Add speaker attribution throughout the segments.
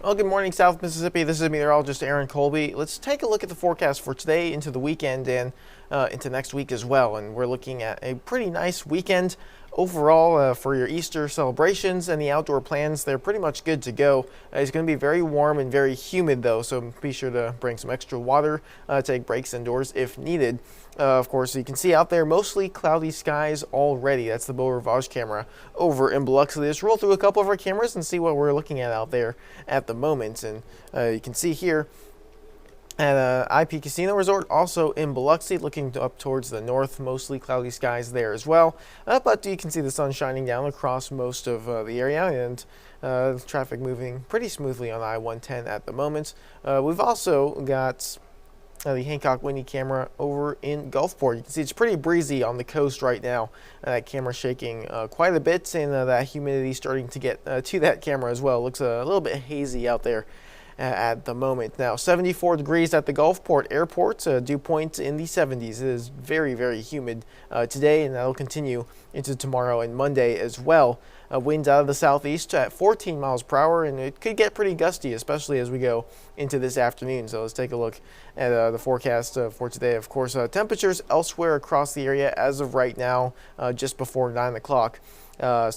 Speaker 1: Well, good morning, South Mississippi. This is Meteorologist Aaron Colby. Let's take a look at the forecast for today, into the weekend, and into next week as well. And we're looking at a pretty nice weekend overall for your Easter celebrations and the outdoor plans. They're pretty much good to go. It's going to be very warm and very humid, though, so be sure to bring some extra water, take breaks indoors if needed. Of course, you can see out there mostly cloudy skies already. That's the Beau Rivage camera over in Biloxi. Let's roll through a couple of our cameras and see what we're looking at out there at the moment. And you can see here at IP Casino Resort, also in Biloxi, looking up towards the north, mostly cloudy skies there as well. But you can see the sun shining down across most of the area, and traffic moving pretty smoothly on I-110 at the moment. We've also got the Hancock Windy camera over in Gulfport. You can see it's pretty breezy on the coast right now. That camera shaking quite a bit, and that humidity starting to get to that camera as well. Looks a little bit hazy out there at the moment. Now 74 degrees at the Gulfport Airport, dew point in the 70s. It is very, very humid today, and that'll continue into tomorrow and Monday as well. Winds out of the southeast at 14 miles per hour, and it could get pretty gusty, especially as we go into this afternoon. So let's take a look at the forecast for today. Of course, temperatures elsewhere across the area as of right now, just before 9 o'clock.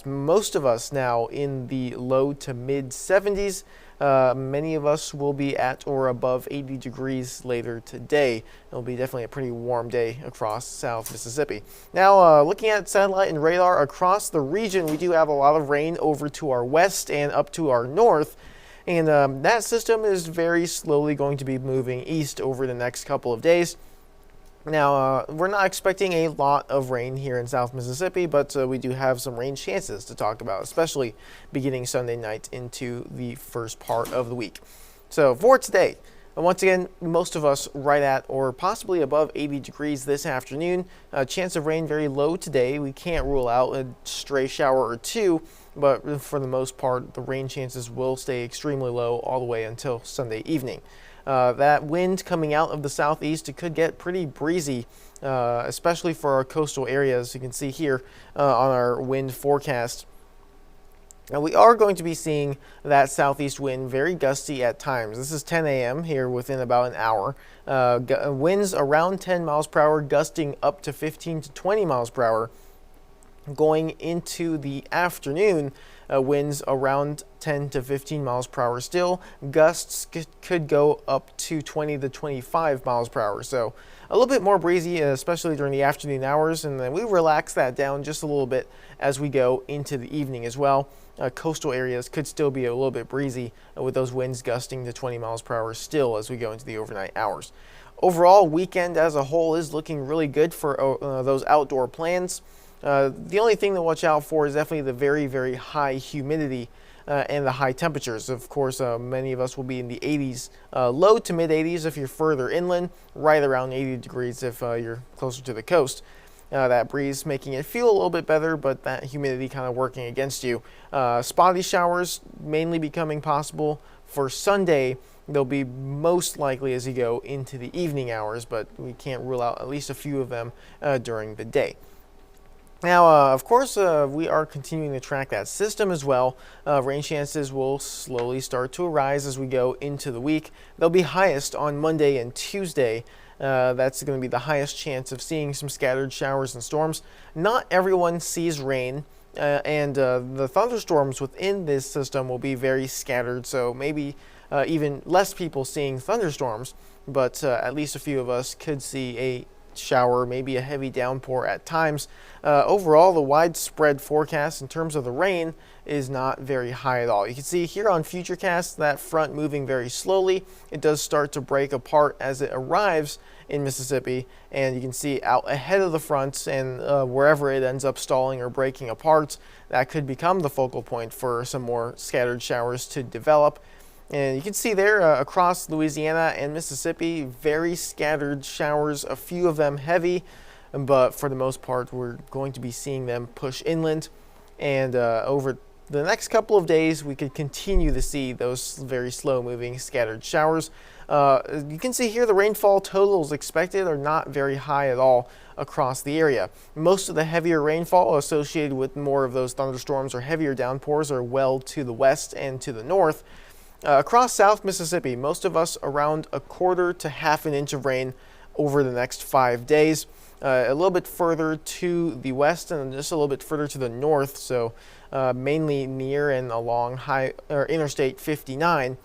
Speaker 1: Most of us now in the low to mid 70s. Many of us will be at or above 80 degrees later today. It'll be definitely a pretty warm day across South Mississippi. Now, looking at satellite and radar across the region, we do have a lot of rain over to our west and up to our north. And that system is very slowly going to be moving east over the next couple of days. Now, we're not expecting a lot of rain here in South Mississippi, but we do have some rain chances to talk about, especially beginning Sunday night into the first part of the week. So for today, once again, most of us right at or possibly above 80 degrees this afternoon. Chance of rain very low today. We can't rule out a stray shower or two, but for the most part, the rain chances will stay extremely low all the way until Sunday evening. That wind coming out of the southeast, it could get pretty breezy, especially for our coastal areas. You can see here on our wind forecast. Now, we are going to be seeing that southeast wind very gusty at times. This is 10 a.m. here within about an hour. Winds around 10 miles per hour, gusting up to 15 to 20 miles per hour. Going into the afternoon, winds around 10 to 15 miles per hour still. Gusts could go up to 20 to 25 miles per hour. So a little bit more breezy, especially during the afternoon hours. And then we relax that down just a little bit as we go into the evening as well. Coastal areas could still be a little bit breezy with those winds gusting to 20 miles per hour still as we go into the overnight hours. Overall, weekend as a whole is looking really good for those outdoor plans. The only thing to watch out for is definitely the very, very high humidity and the high temperatures. Of course, many of us will be in the 80s, low to mid 80s if you're further inland, right around 80 degrees if you're closer to the coast. That breeze making it feel a little bit better, but that humidity kind of working against you. Spotty showers mainly becoming possible for Sunday. They'll be most likely as you go into the evening hours, but we can't rule out at least a few of them during the day. Now, of course, we are continuing to track that system as well. Rain chances will slowly start to arise as we go into the week. They'll be highest on Monday and Tuesday. That's going to be the highest chance of seeing some scattered showers and storms. Not everyone sees rain, and the thunderstorms within this system will be very scattered, so maybe even less people seeing thunderstorms, but at least a few of us could see a shower, maybe a heavy downpour at times. Overall, the widespread forecast in terms of the rain is not very high at all. You can see here on Futurecast that front moving very slowly. It does start to break apart as it arrives in Mississippi, and you can see out ahead of the front, and wherever it ends up stalling or breaking apart, that could become the focal point for some more scattered showers to develop. And you can see there across Louisiana and Mississippi, very scattered showers, a few of them heavy, but for the most part, we're going to be seeing them push inland. And over the next couple of days, we could continue to see those very slow-moving scattered showers. You can see here the rainfall totals expected are not very high at all across the area. Most of the heavier rainfall associated with more of those thunderstorms or heavier downpours are well to the west and to the north. Across South Mississippi, most of us around a quarter to half an inch of rain over the next 5 days. A little bit further to the west and just a little bit further to the north, so mainly near and along Interstate 59.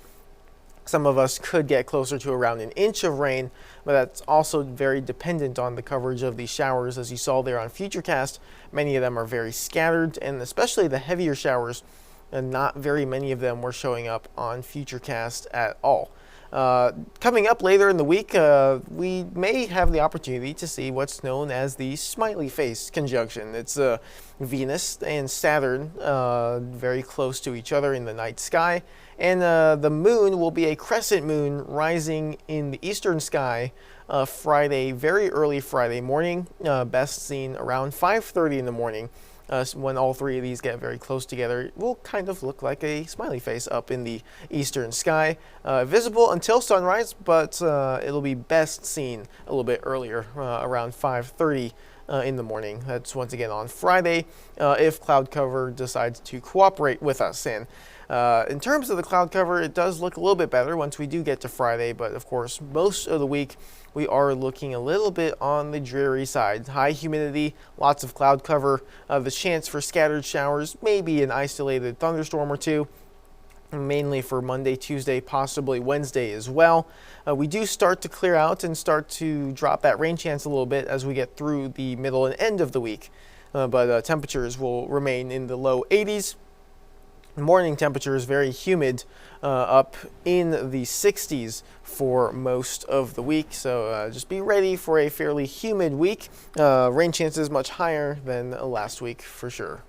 Speaker 1: Some of us could get closer to around an inch of rain, but that's also very dependent on the coverage of these showers. As you saw there on Futurecast, many of them are very scattered, and especially the heavier showers, and not very many of them were showing up on Futurecast at all. Coming up later in the week, we may have the opportunity to see what's known as the smiley face conjunction. It's Venus and Saturn very close to each other in the night sky, and the moon will be a crescent moon rising in the eastern sky Friday, very early Friday morning, best seen around 5:30 in the morning. When all three of these get very close together, it will kind of look like a smiley face up in the eastern sky. Visible until sunrise, but it'll be best seen a little bit earlier, around 5:30 in the morning. That's once again on Friday, if cloud cover decides to cooperate with us. And in terms of the cloud cover, it does look a little bit better once we do get to Friday, but of course, most of the week we are looking a little bit on the dreary side. High humidity, lots of cloud cover, the chance for scattered showers, maybe an isolated thunderstorm or two, mainly for Monday, Tuesday, possibly Wednesday as well. We do start to clear out and start to drop that rain chance a little bit as we get through the middle and end of the week, but temperatures will remain in the low 80s. Morning temperature is very humid, up in the 60s for most of the week, so just be ready for a fairly humid week. Rain chances much higher than last week for sure.